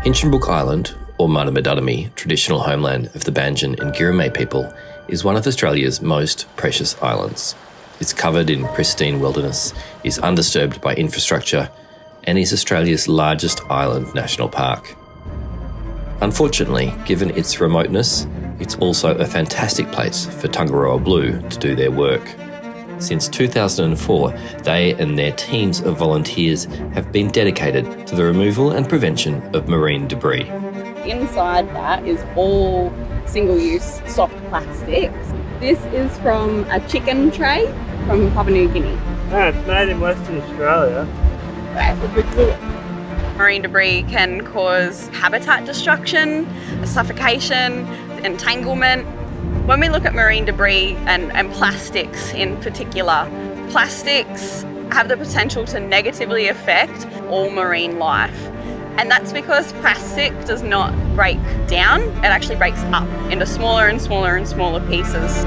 Hinchinbrook Island, or Manamadudami, traditional homeland of the Banjan and Girime people, is one of Australia's most precious islands. It's covered in pristine wilderness, is undisturbed by infrastructure, and is Australia's largest island national park. Unfortunately, given its remoteness, it's also a fantastic place for Tangaroa Blue to do their work. Since 2004, they and their teams of volunteers have been dedicated to the removal and prevention of marine debris. Inside that is all single-use soft plastics. This is from a chicken tray from Papua New Guinea. It's made in Western Australia. Marine debris can cause habitat destruction, suffocation, entanglement. When we look at marine debris and plastics in particular, plastics have the potential to negatively affect all marine life. And that's because plastic does not break down, it actually breaks up into smaller and smaller and smaller pieces.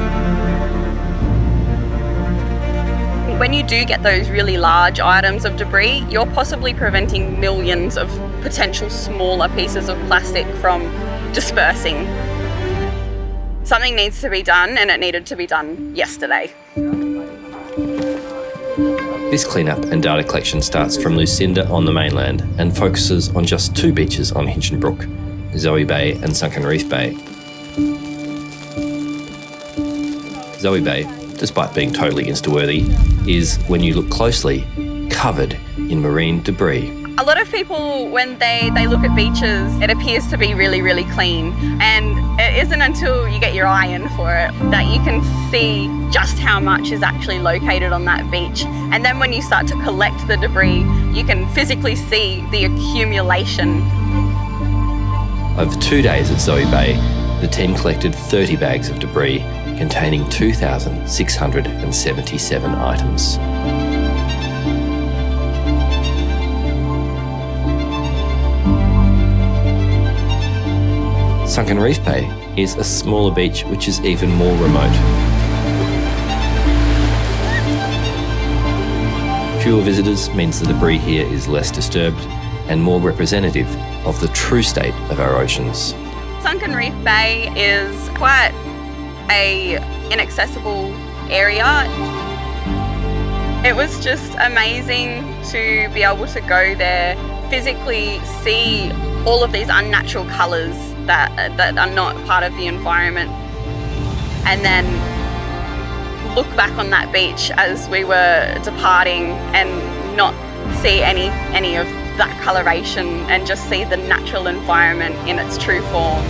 When you do get those really large items of debris, you're possibly preventing millions of potential smaller pieces of plastic from dispersing. Something needs to be done, and it needed to be done yesterday. This cleanup and data collection starts from Lucinda on the mainland and focuses on just two beaches on Hinchinbrook, Zoe Bay and Sunken Reef Bay. Zoe Bay, despite being totally Insta-worthy, is, when you look closely, covered in marine debris. A lot of people, when they look at beaches, it appears to be really, really clean. And it isn't until you get your eye in for it that you can see just how much is actually located on that beach. And then when you start to collect the debris, you can physically see the accumulation. Over 2 days at Zoe Bay, the team collected 30 bags of debris containing 2,677 items. Sunken Reef Bay is a smaller beach which is even more remote. Fewer visitors means the debris here is less disturbed and more representative of the true state of our oceans. Sunken Reef Bay is quite an inaccessible area. It was just amazing to be able to go there, physically see all of these unnatural colours that are not part of the environment, and then look back on that beach as we were departing and not see any of that coloration and just see the natural environment in its true form.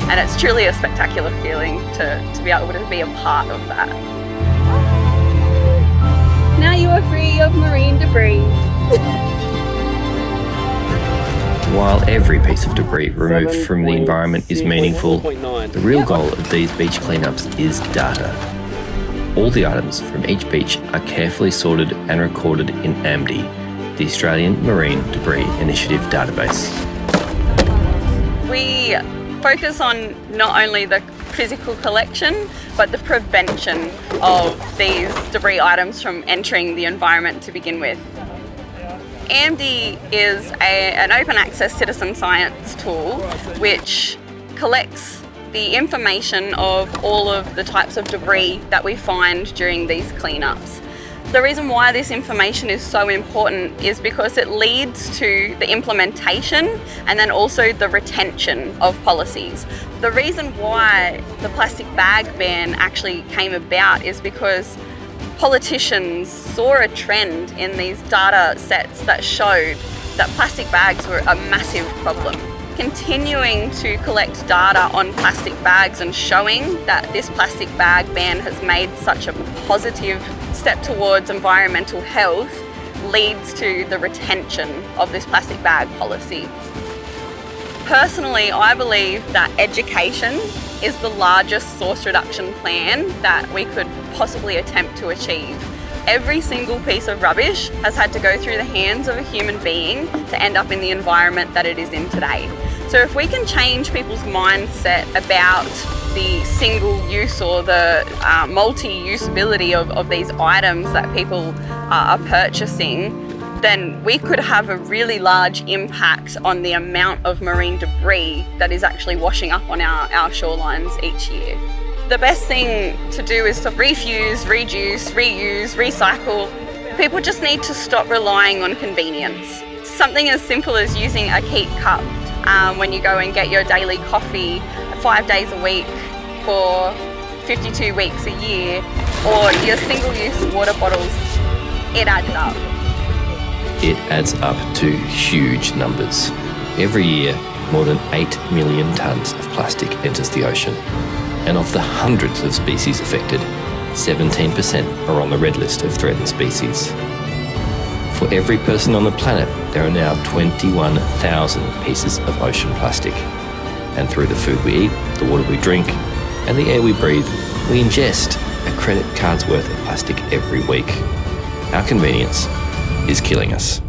And it's truly a spectacular feeling to be able to be a part of that. Now you are free of marine debris. While every piece of debris removed from the environment is meaningful, the real goal of these beach cleanups is data. All the items from each beach are carefully sorted and recorded in AMDI, the Australian Marine Debris Initiative database. We focus on not only the physical collection, but the prevention of these debris items from entering the environment to begin with. AMDI is an open access citizen science tool which collects the information of all of the types of debris that we find during these cleanups. The reason why this information is so important is because it leads to the implementation and then also the retention of policies. The reason why the plastic bag ban actually came about is because politicians saw a trend in these data sets that showed that plastic bags were a massive problem. Continuing to collect data on plastic bags and showing that this plastic bag ban has made such a positive step towards environmental health leads to the retention of this plastic bag policy. Personally, I believe that education is the largest source reduction plan that we could possibly attempt to achieve. Every single piece of rubbish has had to go through the hands of a human being to end up in the environment that it is in today. So if we can change people's mindset about the single use or the multi-usability of these items that people are purchasing, then we could have a really large impact on the amount of marine debris that is actually washing up on our shorelines each year. The best thing to do is to refuse, reduce, reuse, recycle. People just need to stop relying on convenience. Something as simple as using a keep cup when you go and get your daily coffee 5 days a week for 52 weeks a year, or your single-use water bottles, it adds up. It adds up to huge numbers. Every year, more than 8 million tonnes of plastic enters the ocean. And of the hundreds of species affected, 17% are on the red list of threatened species. For every person on the planet, there are now 21,000 pieces of ocean plastic. And through the food we eat, the water we drink, and the air we breathe, we ingest a credit card's worth of plastic every week. Our convenience is killing us.